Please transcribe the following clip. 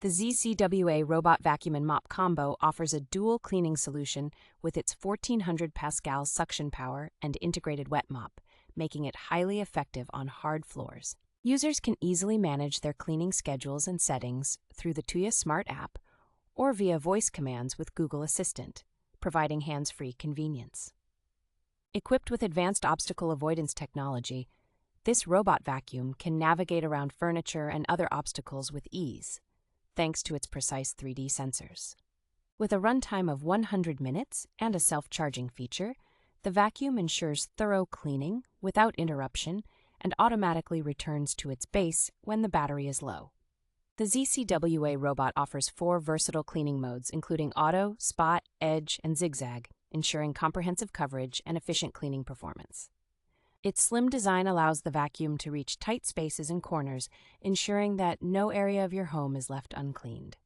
The ZCWA robot vacuum and mop combo offers a dual cleaning solution with its 1400 Pascal suction power and integrated wet mop, making it highly effective on hard floors. Users can easily manage their cleaning schedules and settings through the Tuya Smart App or via voice commands with Google Assistant, providing hands-free convenience. Equipped with advanced obstacle avoidance technology, this robot vacuum can navigate around furniture and other obstacles with ease, thanks to its precise 3D sensors. With a runtime of 100 minutes and a self-charging feature, the vacuum ensures thorough cleaning without interruption and automatically returns to its base when the battery is low. The ZCWA robot offers 4 versatile cleaning modes, including auto, spot, edge, and zigzag, ensuring comprehensive coverage and efficient cleaning performance. Its slim design allows the vacuum to reach tight spaces and corners, ensuring that no area of your home is left uncleaned.